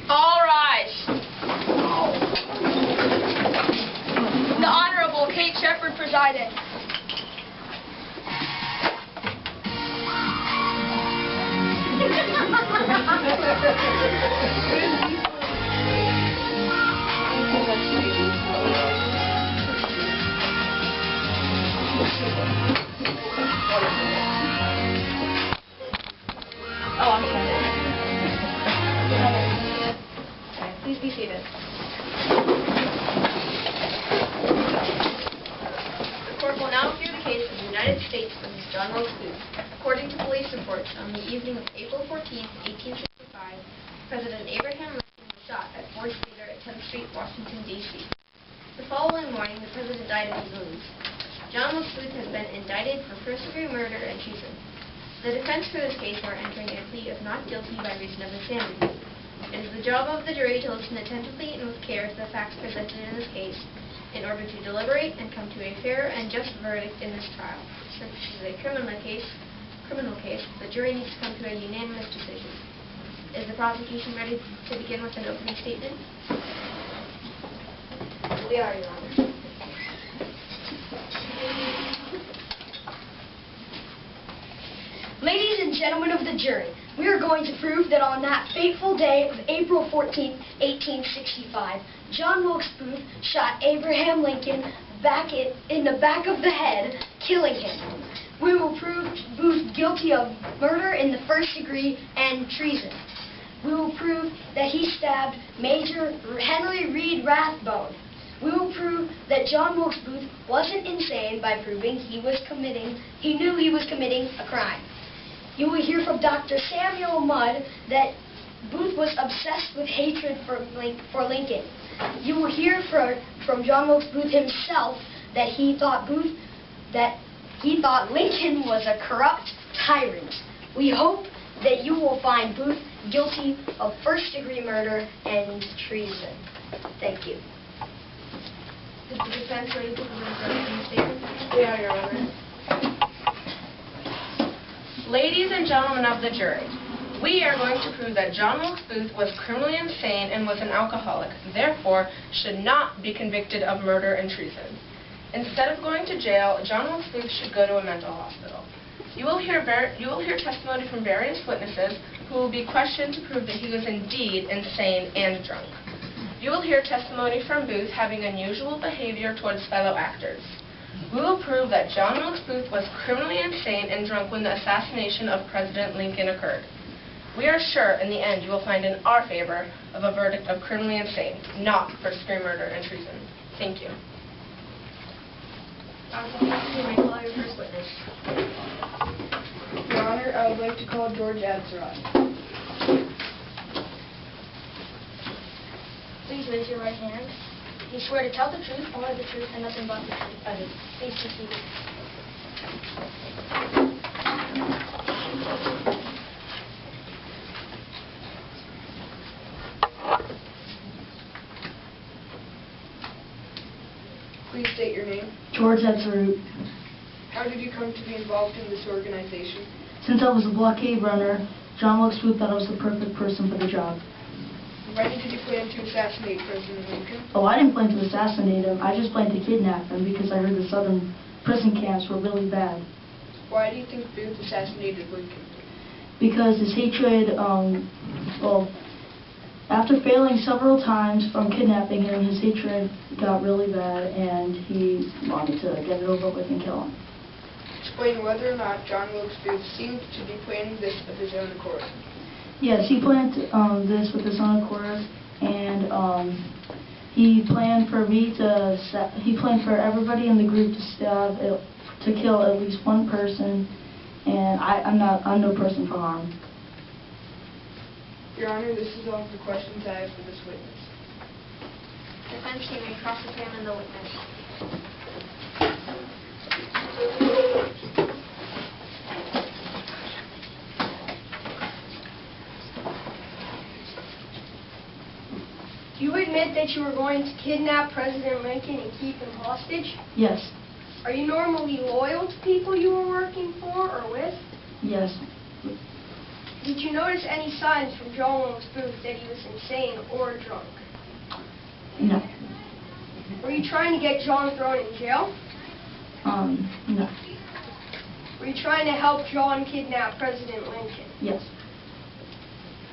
All rise. The Honorable Kate Shepherd presiding. Oh, I'm sorry. Please be seated. The court will now hear the case of the United States versus John Wilkes Booth. According to police reports, on the evening of April 14, 1865, President Abraham Lincoln was shot at Ford's Theater at 10th Street, Washington, D.C. The following morning, the president died of his wounds. John Wilkes Booth has been indicted for first-degree murder and treason. The defense for this case are entering a plea of not guilty by reason of insanity. It is the job of the jury to listen attentively and with care to the facts presented in this case in order to deliberate and come to a fair and just verdict in this trial. Since this is a criminal case, the jury needs to come to a unanimous decision. Is the prosecution ready to begin with an opening statement? We are, Your Honor. Ladies and gentlemen of the jury, we are going to prove that on that fateful day of April 14, 1865, John Wilkes Booth shot Abraham Lincoln in the back of the head, killing him. We will prove Booth guilty of murder in the first degree and treason. We will prove that he stabbed Major Henry Reed Rathbone. We will prove that John Wilkes Booth wasn't insane by proving he knew he was committing a crime. You will hear from Dr. Samuel Mudd that Booth was obsessed with hatred for Lincoln. You will hear from John Wilkes Booth himself that he thought Lincoln was a corrupt tyrant. We hope that you will find Booth guilty of first-degree murder and treason. Thank you. Is the defense ready to present their opening statement? We are, Your Honor. Ladies and gentlemen of the jury, we are going to prove that John Wilkes Booth was criminally insane and was an alcoholic, therefore should not be convicted of murder and treason. Instead of going to jail, John Wilkes Booth should go to a mental hospital. You will hear testimony from various witnesses who will be questioned to prove that he was indeed insane and drunk. You will hear testimony from Booth having unusual behavior towards fellow actors. We will prove that John Wilkes Booth was criminally insane and drunk when the assassination of President Lincoln occurred. We are sure, in the end, you will find in our favor of a verdict of criminally insane, not first-degree murder and treason. Thank you. You may call your first witness. Your Honor, I would like to call George Adserat. Please raise your right hand. You swear to tell the truth, only the truth, and nothing but the truth. I do. Please be seated. Please state your name. George Adserat. How did you come to be involved in this organization? Since I was a blockade runner, John Wilkes Booth thought I was the perfect person for the job. When did you plan to assassinate President Lincoln? Oh, I didn't plan to assassinate him. I just planned to kidnap him because I heard the southern prison camps were really bad. Why do you think Booth assassinated Lincoln? Because his hatred, after failing several times from kidnapping him, his hatred got really bad and he wanted to get it over with and kill him. Explain whether or not John Wilkes Booth seemed to be planning this of his own accord. Yes, he planned this with his own accord, and he planned for everybody in the group to kill at least one person, and I'm no person for harm. Your Honor, this is all the questions I have for this witness. Defense team may cross-examine the witness. Do you admit that you were going to kidnap President Lincoln and keep him hostage? Yes. Are you normally loyal to people you were working for or with? Yes. Did you notice any signs from John Wilkes Booth that he was insane or drunk? No. Were you trying to get John thrown in jail? No. Were you trying to help John kidnap President Lincoln? Yes.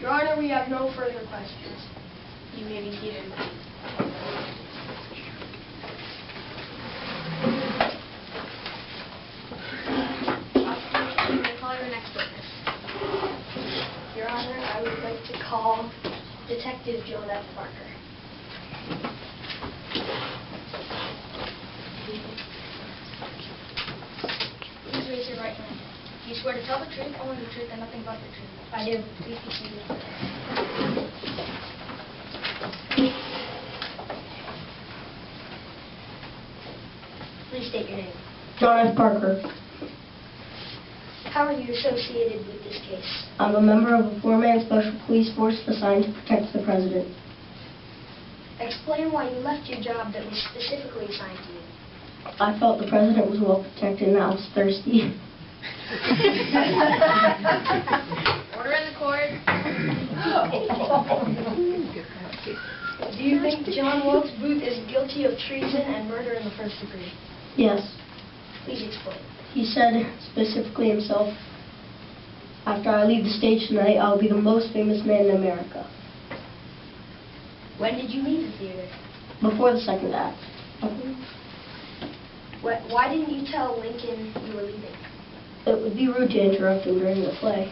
Your Honor, we have no further questions. You may be seated. You may call your next witness. Your Honor, I would like to call Detective Joan F. Parker. Please raise your right hand. Do you swear to tell the truth, only the truth, and nothing but the truth? I do. Please be seated. Please state your name. John F. Parker. How are you associated with this case? I'm a member of a four-man special police force assigned to protect the president. Explain why you left your job that was specifically assigned to you. I felt the president was well protected and I was thirsty. Order in the court. Do you think John Wilkes Booth is guilty of treason and murder in the first degree? Yes. Please explain. He said specifically himself, after I leave the stage tonight, I'll be the most famous man in America. When did you leave the theater? Before the second act. Why didn't you tell Lincoln you were leaving? It would be rude to interrupt him during the play.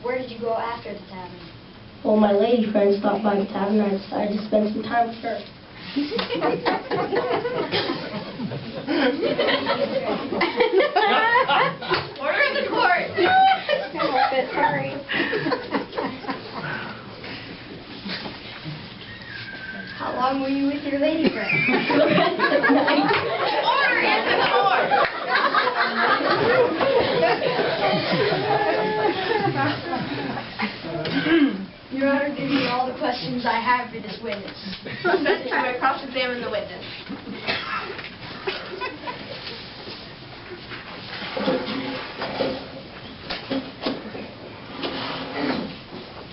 Where did you go after the tavern? Well, my lady friend stopped by the tavern and I decided to spend some time with her. Order in the court. Hurry. How long were you with your lady friend? Order in the court. Your Honor, these are all the questions I have for this witness. Judge, you may cross-examine the witness.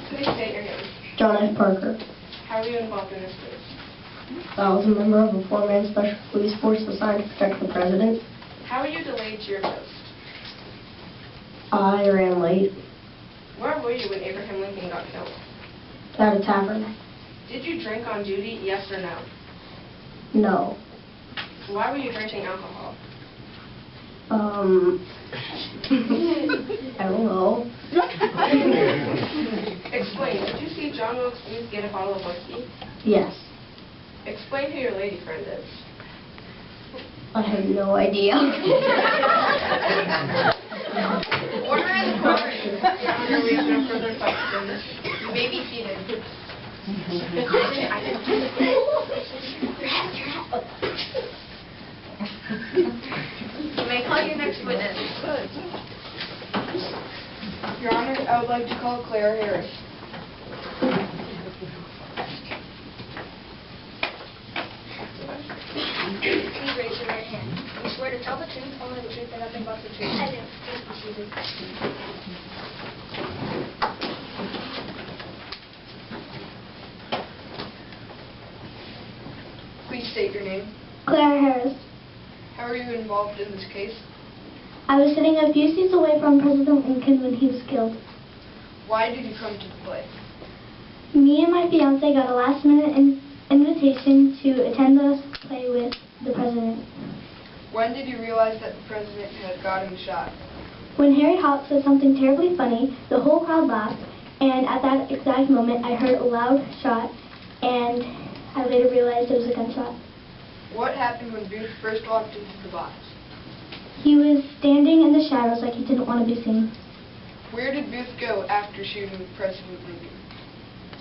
Please state your name. John F. Parker. How are you involved in this case? I was a member of a four-man special police force assigned to protect the president. How were you delayed to your post? I ran late Where were you when Abraham Lincoln got killed? at a tavern. Did you drink on duty, yes or no? No. Why were you drinking alcohol? I don't know. Explain. Did you see John Wilkes Booth get a bottle of whiskey? Yes. Explain who your lady friend is. I have no idea. Order in the court. Your Honor, we have no further questions. You may be seated. You may call your next witness. Your Honor, I would like to call Claire Harris. Please raise your right hand. You swear to tell the truth, only the truth, and nothing but the truth? I do. Please be seated. Please state your name. Claire Harris. How are you involved in this case? I was sitting a few seats away from President Lincoln when he was killed. Why did you come to the play? Me and my fiance got a last-minute invitation to attend the play with the president. When did you realize that the president had gotten shot? When Harry Hawks said something terribly funny, the whole crowd laughed, and at that exact moment I heard a loud shot, and I later realized it was a gunshot. What happened when Booth first walked into the box? He was standing in the shadows like he didn't want to be seen. Where did Booth go after shooting President Lincoln?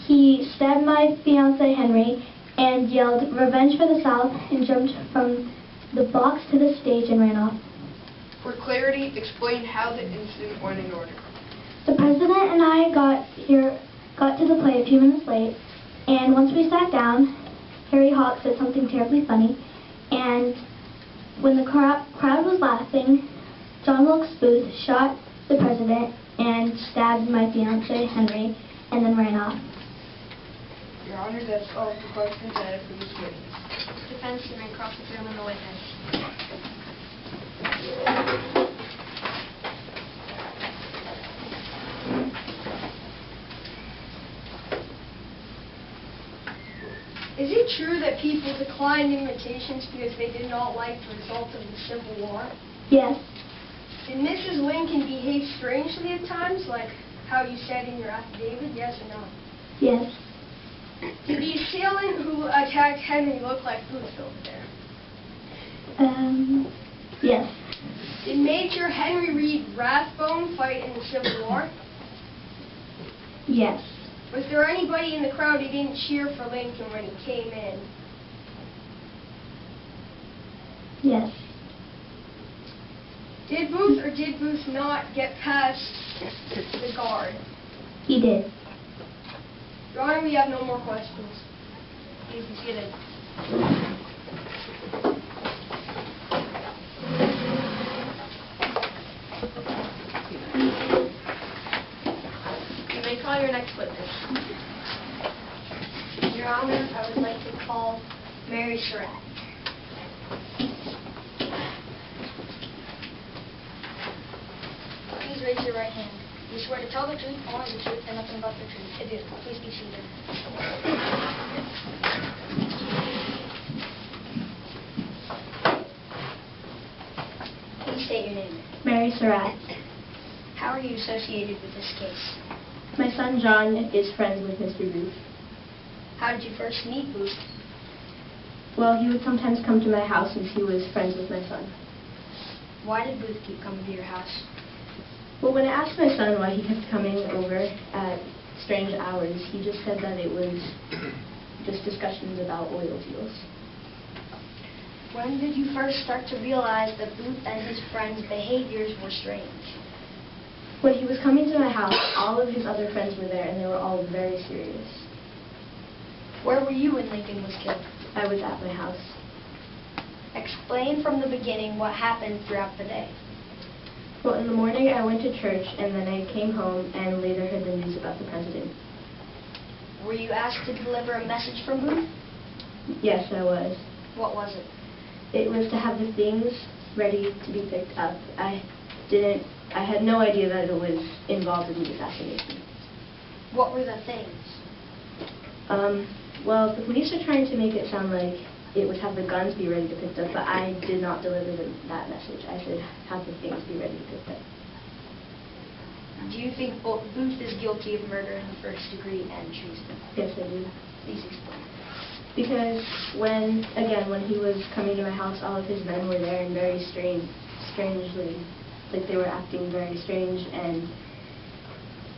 He stabbed my fiance Henry and yelled, "Revenge for the South," and jumped from the box to the stage and ran off. For clarity, explain how the incident went in order. The president and I got to the play a few minutes late, and once we sat down, Harry Hawks said something terribly funny, and when the crowd was laughing, John Wilkes Booth shot the president and stabbed my fiance, Henry, and then ran off. Your Honor, that's all the questions I have for this witness. Defense, you may cross-examine the witness. Is it true that people declined invitations because they did not like the result of the Civil War? Yes, Did Mrs. Lincoln behave strangely at times, like how you said in your affidavit, yes or no? yes, Did the assailant who attacked Henry look like Booth over there? yes, Did Major Henry Reed Rathbone fight in the Civil War? yes, Was there anybody in the crowd who didn't cheer for Lincoln when he came in? yes, Did Booth or did Booth not get past the guard? he did. Your Honor, we have no more questions. Please be seated. You may call your next witness. Your Honor, I would like to call Mary Surratt. Please raise your right hand. You swear to tell the truth, only the truth, and nothing but the truth. I do. Please be seated. Please state your name. Mary Surratt. How are you associated with this case? My son John is friends with Mr. Booth. How did you first meet Booth? Well, he would sometimes come to my house since he was friends with my son. Why did Booth keep coming to your house? Well, when I asked my son why he kept coming over at strange hours, he just said that it was just discussions about oil deals. When did you first start to realize that Booth and his friends' behaviors were strange? When he was coming to my house, all of his other friends were there, and they were all very serious. Where were you when Lincoln was killed? I was at my house. Explain from the beginning what happened throughout the day. Well, in the morning I went to church, and then I came home and later heard the news about the president. Were you asked to deliver a message from Booth? Yes, I was. What was it? It was to have the things ready to be picked up. I had no idea that it was involved in the assassination. What were the things? Well, the police are trying to make it sound like it would have the guns be ready to pick up, but I did not deliver that message. I said have the things be ready to pick up. Do you think Booth is guilty of murder in the first degree and treason? Yes, I do. Please explain. Because when he was coming to my house, all of his men were there and very strangely, like they were acting very strange, and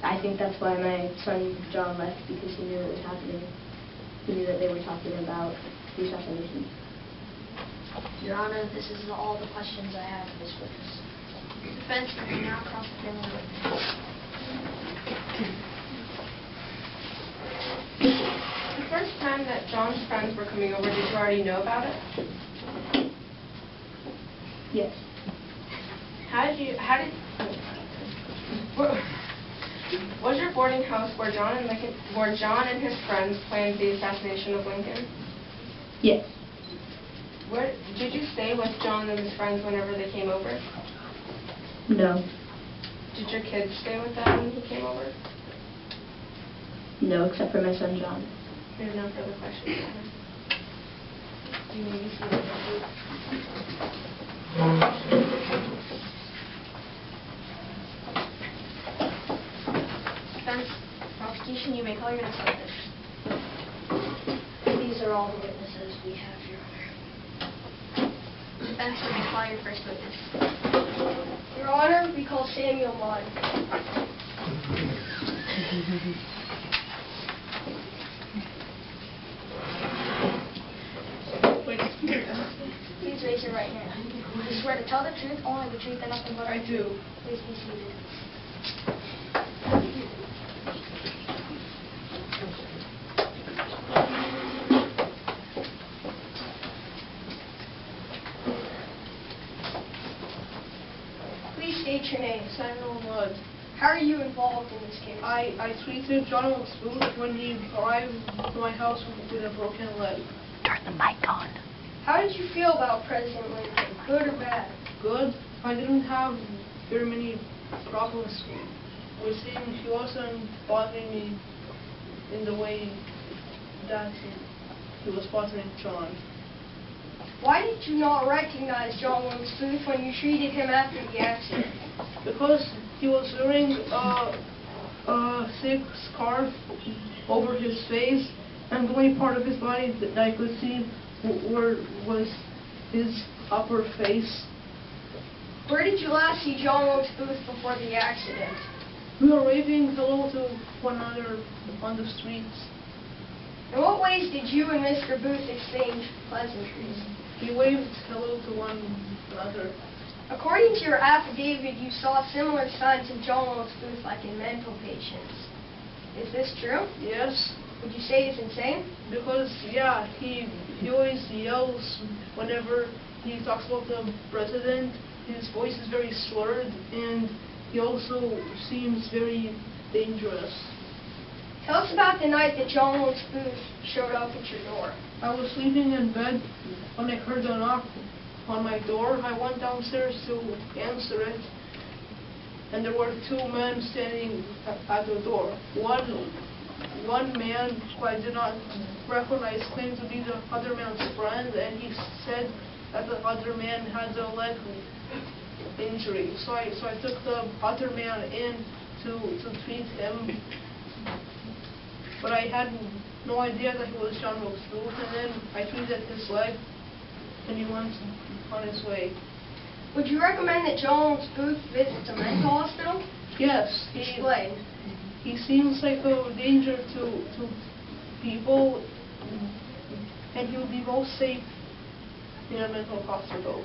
I think that's why my son John left, because he knew it was happening. He knew that they were talking about the assassination. Your Honor, this is all the questions I have for this witness. Defense, you may now cross-examine the witness. The first time that John's friends were coming over, did you already know about it? Yes. Was your boarding house where John and his friends planned the assassination of Lincoln? Yes. Where did you stay with John and his friends whenever they came over? No. Did your kids stay with them when he came over? No, except for my son John. There's no further questions. Do you need to see the Defense, prosecution, you may call your next witness. These are all the witnesses we have, Your Honor. Defense, you may call your first witness. Your Honor, we call Samuel Martin. Please raise your right hand. You swear to tell the truth, only the truth, and nothing but the truth. I do. Please be seated. Please state your name. Samuel Mudd. How are you involved in this case? I treated John Wilkes Booth when he arrived to my house with a broken leg. How did you feel about President Lincoln, good or bad? Good. I didn't have very many problems with him. He wasn't bothering me in the way that he was bothering John. Why did you not recognize John Wilkes Booth when you treated him after the accident? Because he was wearing a thick scarf over his face, and the only part of his body that I could see was his upper face. Where did you last see John Wilkes Booth before the accident? We were waving hello to one another on the streets. In what ways did you and Mr. Booth exchange pleasantries? We waved hello to one another. According to your affidavit, you saw similar signs of John Wilkes Booth like in mental patients. Is this true? Yes, Would you say he's insane? because yeah, he always yells whenever he talks about the president. His voice is very slurred, and he also seems very dangerous. Tell us about the night that John Wilkes Booth showed up at your door. I was sleeping in bed when I heard a knock on my door. I went downstairs to answer it, and there were two men standing at the door. One man who I did not recognize claimed to be the other man's friend, and he said that the other man had a leg injury. So I took the other man in to treat him, but I had no idea that he was John Wilkes Booth, and then I treated his leg, and he went on his way. Would you recommend that John Wilkes Booth visits a mental hospital? Yes, Explain. he seems like a danger to people, and he would be most safe in a mental hospital.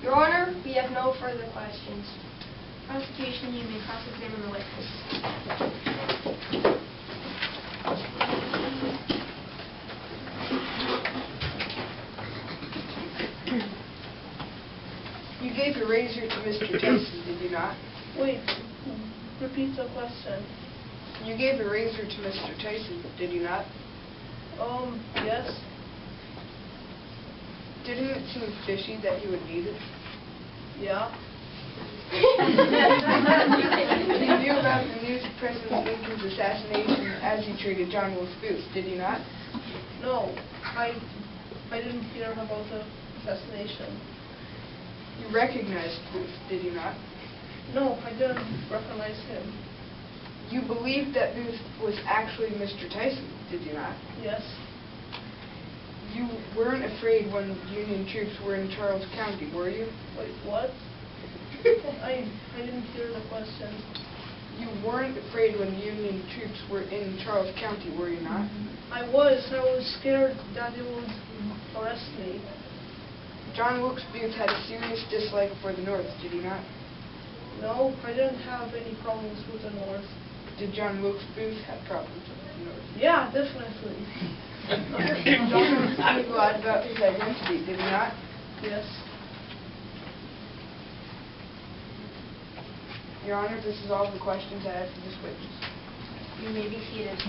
Your Honor, we have no further questions. Prosecution, you may cross-examine the witness. You gave a razor to Mr. Tyson, did you not? Wait, repeat the question. You gave a razor to Mr. Tyson, did you not? Yes. Didn't it seem fishy that he would need it? Yeah. You knew about the news of President Lincoln's assassination as you treated John Wilkes Booth, did you not? No, I didn't hear about the assassination. You recognized Booth, did you not? No, I didn't recognize him. You believed that Booth was actually Mr. Tyson, did you not? Yes. You weren't afraid when Union troops were in Charles County, were you? Wait, what? I didn't hear the question. You weren't afraid when Union troops were in Charles County, were you not? I was scared that they would arrest me. John Wilkes Booth had a serious dislike for the North, did he not? No, I didn't have any problems with the North. Did John Wilkes Booth have problems with the North? Yeah, definitely. John Wilkes Booth lied about his identity, did he not? Yes. Your Honor, this is all the questions I have for this witness. You may be seated.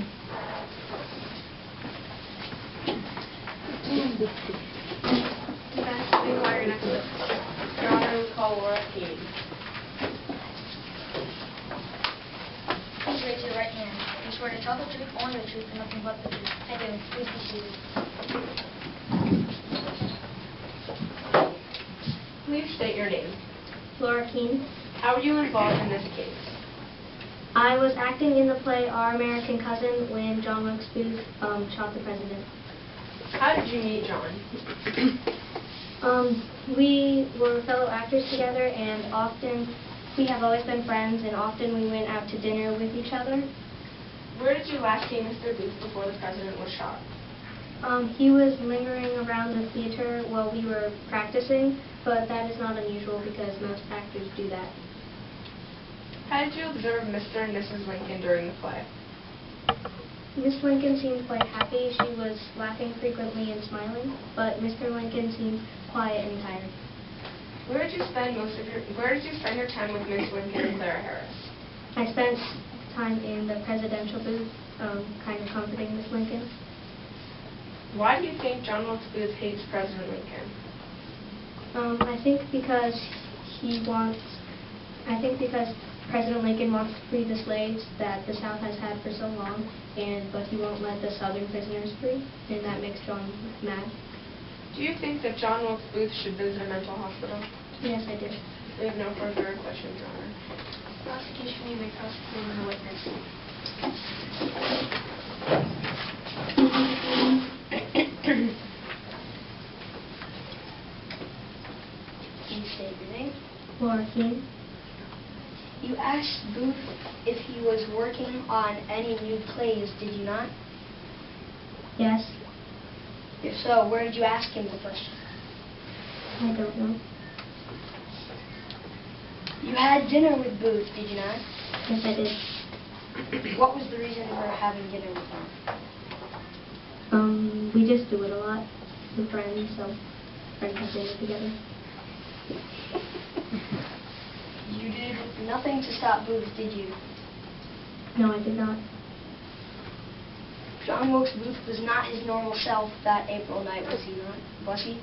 Defense, please call your next witness. Your Honor, we call Laura Keene. Please raise your right hand. You swear to tell the truth, only the truth, and nothing but the truth. I do. Please be seated. Please state your name. Laura Keene. How were you involved in this case? I was acting in the play Our American Cousin when John Wilkes Booth shot the president. How did you meet John? We were fellow actors together, and we have always been friends, and often we went out to dinner with each other. Where did you last see Mr. Booth before the president was shot? He was lingering around the theater while we were practicing, but that is not unusual because most actors do that. How did you observe Mr. and Mrs. Lincoln during the play? Miss Lincoln seemed quite happy. She was laughing frequently and smiling, but Mr. Lincoln seemed quiet and tired. Where did you spend your time with Miss Lincoln and Clara Harris? I spent time in the presidential booth, kind of comforting Miss Lincoln. Why do you think John Wilkes Booth hates President Lincoln? I think because President Lincoln wants to free the slaves that the South has had for so long, but he won't let the Southern prisoners free, and that makes John mad. Do you think that John Wilkes Booth should visit a mental hospital? Yes, I do. We have no further questions, Your Honor. Prosecution, you may cross-examine the witness. Please state your name. Laura Keene? You asked Booth if he was working on any new plays, did you not? Yes. If so, where did you ask him the question? I don't know. You had dinner with Booth, did you not? Yes, I did. What was the reason for having dinner with him? We just do it a lot with friends, so friends have dinner together. You did nothing to stop Booth, did you? No, I did not. John Wilkes Booth was not his normal self that April night, was he not? Was he?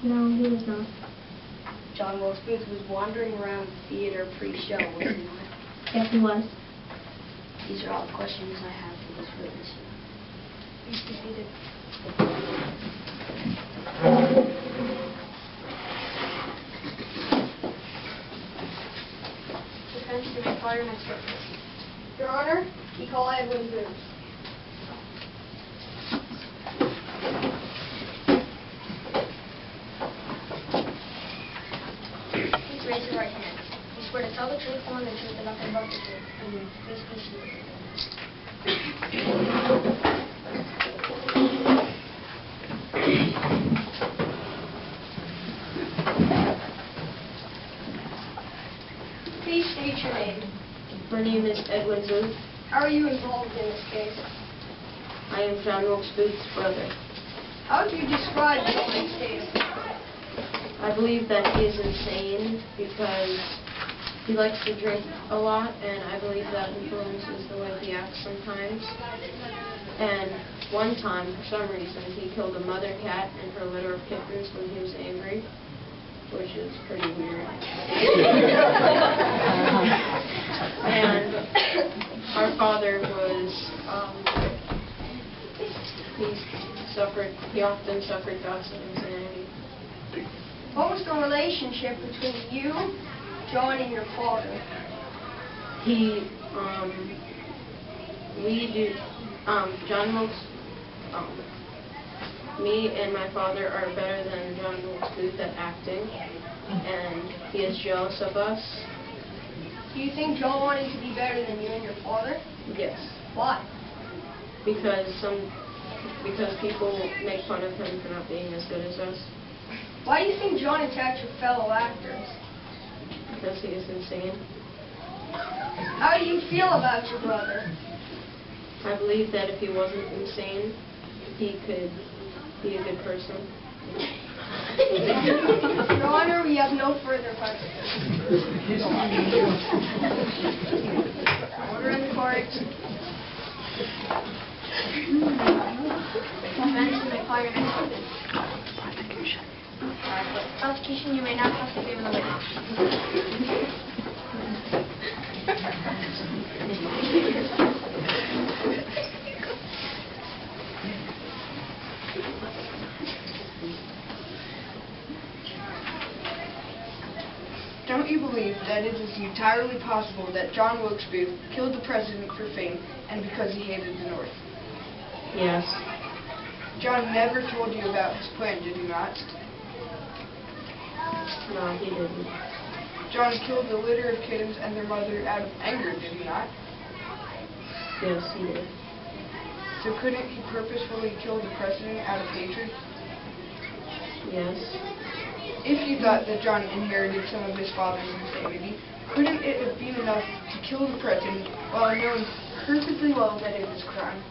No, he was not. John Wilkes Booth was wandering around the theater pre-show, was he not? Yes, he was. These are all the questions I have for this witness. Please be seated. Defense, you may call your next witness. Your Honor, we call Edwin Booth. Please raise your right hand. You swear to tell the truth, the whole truth, and nothing but the truth. Please be seated. Please state your name. My name is Edwin Booth. How are you involved in this case? I am John Wilkes Booth's brother. How do you describe John's state? I believe that he is insane because he likes to drink a lot, and I believe that influences the way he acts sometimes. And one time, for some reason, he killed a mother cat and her litter of kittens when he was angry, which is pretty weird. And our father was, he often suffered bouts of insanity. What was the relationship between you, John, and your father? John Wilkes, me and my father are better than John Wilkes Booth at acting, and he is jealous of us. Do you think John wanted to be better than you and your father? Yes. Why? Because people make fun of him for not being as good as us. Why do you think John attacked your fellow actors? Because he is insane. How do you feel about your brother? I believe that if he wasn't insane, he could be a good person. Your Honor, we have no further questions. Order in the court. Defense, you may call your next witness. Prosecution, you may now cross-examine the witness. Don't you believe that it is entirely possible that John Wilkes Booth killed the president for fame and because he hated the North? Yes. John never told you about his plan, did he not? No, he didn't. John killed the litter of kittens and their mother out of anger, did he not? Yes, he did. So couldn't he purposefully kill the president out of hatred? Yes. If you thought that John inherited some of his father's insanity, couldn't it have been enough to kill the president while knowing perfectly well that it was a crime?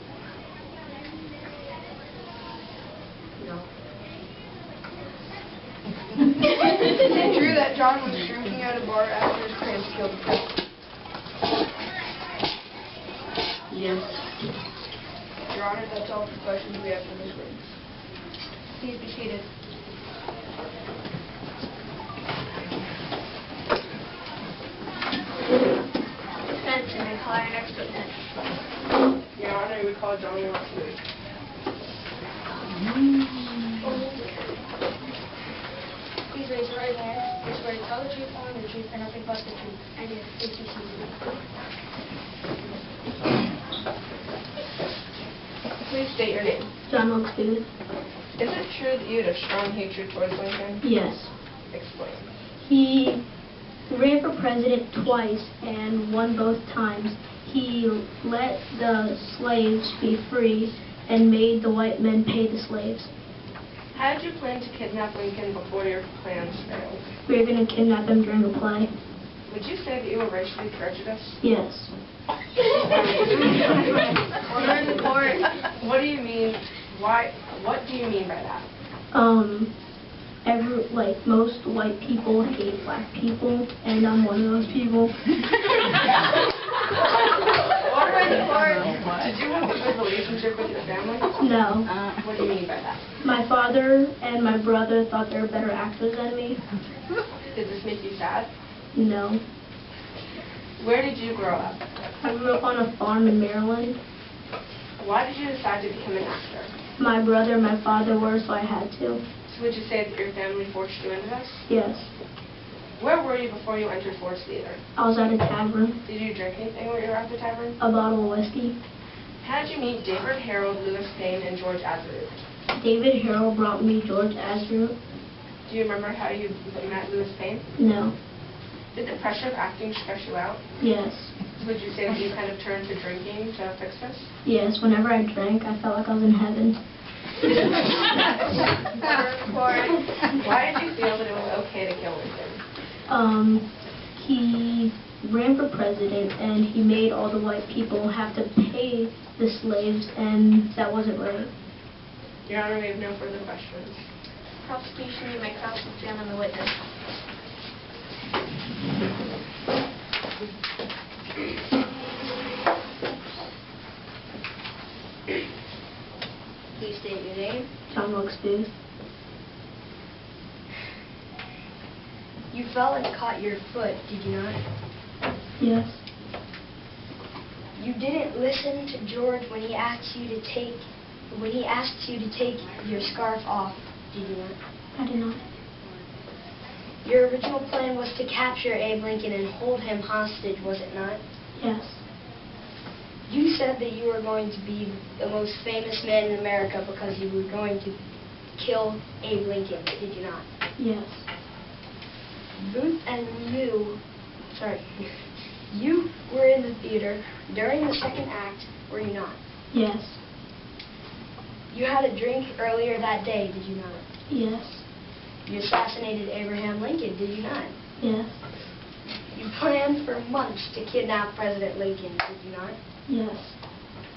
No. Is it true that John was drinking at a bar after his plans killed the president? Yes. Your Honor, that's all the questions we have for this witness. Please be seated. Defense, you may call your next witness. Your Honor, we call John Wilkes Booth. Please raise your right hand. You swear to tell the truth, only the truth, and nothing but the truth. I do. Please be seated. Please state your name. John Wilkes Booth? Is it true that you had a strong hatred towards Lincoln? Yes. Explain. He ran for president twice and won both times. He let the slaves be free and made the white men pay the slaves. How did you plan to kidnap Lincoln before your plans failed? We were going to kidnap him during a play. Would you say that you were racially prejudiced? Yes. Order in the court. What do you mean? What do you mean by that? Most white people hate black people, and I'm one of those people. Order in the court. Did you have a good relationship with your family? No. What do you mean by that? My father and my brother thought they were better actors than me. Did this make you sad? No. Where did you grow up? I grew up on a farm in Maryland. Why did you decide to become an actor? My brother and my father were, so I had to. So would you say that your family forced you into this? Yes. Where were you before you entered Ford's Theater? I was at a tavern. Did you drink anything when you were at the tavern? A bottle of whiskey. How did you meet David Harold, Louis Payne, and George Azarut? David Harold brought me George Azarut. Do you remember how you met Louis Payne? No. Did the pressure of acting stress you out? Yes. Would you say that you kind of turned to drinking to fix this? Yes, whenever I drank, I felt like I was in heaven. Why did you feel that it was okay to kill Lincoln? He ran for president, and he made all the white people have to pay the slaves, and that wasn't right. Your Honor, we have no further questions. Prosecution, you may cross-examine the witness. Please state your name. John Wilkes Booth. You fell and caught your foot, did you not? Yes. You didn't listen to George when he asked you to take your scarf off, did you not? I did not. Your original plan was to capture Abe Lincoln and hold him hostage, was it not? Yes. You said that you were going to be the most famous man in America because you were going to kill Abe Lincoln, did you not? Yes. Booth and you were in the theater during the second act, were you not? Yes. You had a drink earlier that day, did you not? Yes. You assassinated Abraham Lincoln, did you not? Yes. You planned for months to kidnap President Lincoln, did you not? Yes.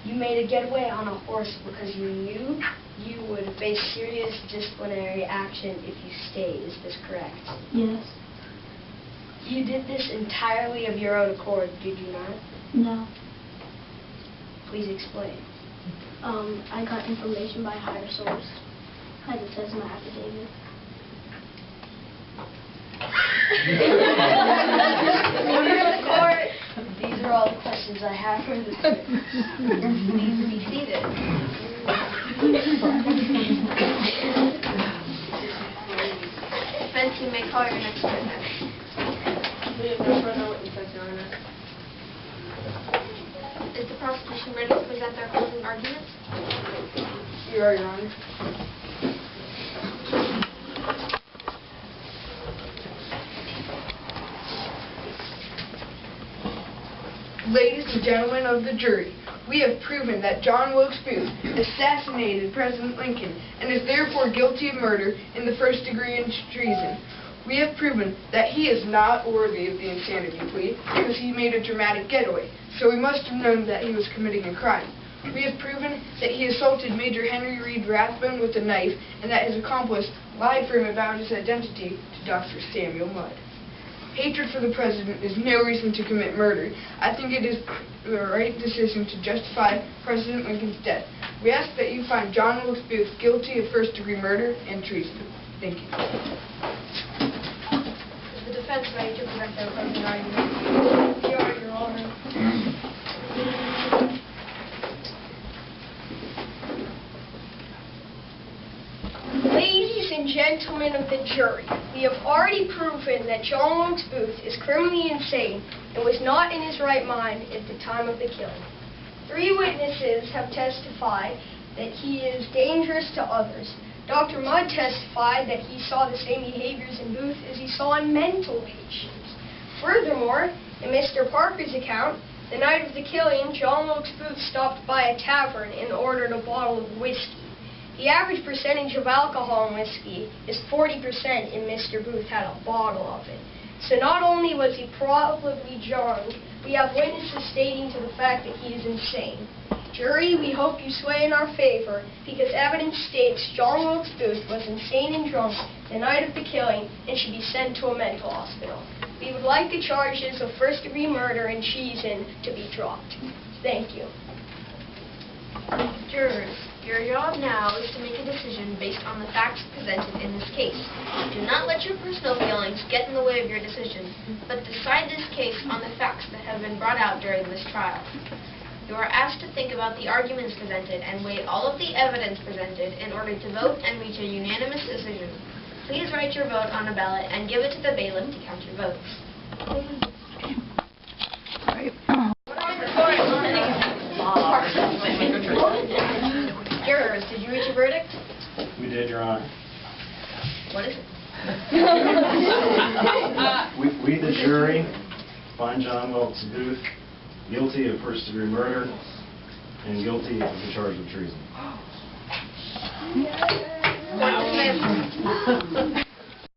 You made a getaway on a horse because you knew you would face serious disciplinary action if you stayed. Is this correct? Yes. You did this entirely of your own accord, did you not? No. Please explain. I got information by a higher source, as it says in my affidavit. These are all the questions I have for this witness. Please be seated. Defense, you may call your next witness. We have no further witnesses, Your Honor. Is the prosecution ready to present their closing arguments? You are, Your Honor. Ladies and gentlemen of the jury, we have proven that John Wilkes Booth assassinated President Lincoln and is therefore guilty of murder in the first degree and treason. We have proven that he is not worthy of the insanity plea because he made a dramatic getaway, so we must have known that he was committing a crime. We have proven that he assaulted Major Henry Reed Rathbone with a knife and that his accomplice lied for him about his identity to Dr. Samuel Mudd. Hatred for the president is no reason to commit murder. I think it is the right decision to justify President Lincoln's death. We ask that you find John Wilkes Booth guilty of first-degree murder and treason. Thank you. Is the defense ready to present their closing argument? We are, Your Honor. Ladies and gentlemen of the jury, we have already proven that John Wilkes Booth is criminally insane and was not in his right mind at the time of the killing. 3 witnesses have testified that he is dangerous to others. Dr. Mudd testified that he saw the same behaviors in Booth as he saw in mental patients. Furthermore, in Mr. Parker's account, the night of the killing, John Wilkes Booth stopped by a tavern and ordered a bottle of whiskey. The average percentage of alcohol in whiskey is 40%, and Mr. Booth had a bottle of it. So not only was he probably drunk, we have witnesses stating to the fact that he is insane. Jury, we hope you sway in our favor, because evidence states John Wilkes Booth was insane and drunk the night of the killing and should be sent to a mental hospital. We would like the charges of first-degree murder and treason to be dropped. Thank you. Jurors, your job now is to make a decision based on the facts presented in this case. Do not let your personal feelings get in the way of your decision, but decide this case on the facts that have been brought out during this trial. You are asked to think about the arguments presented and weigh all of the evidence presented in order to vote and reach a unanimous decision. Please write your vote on a ballot and give it to the bailiff to count your votes. Jurors, did you reach a verdict? We did, Your Honor. What is it? We, the jury, find John Wilkes Booth guilty of first-degree murder and guilty of the charge of treason. Court dismissed.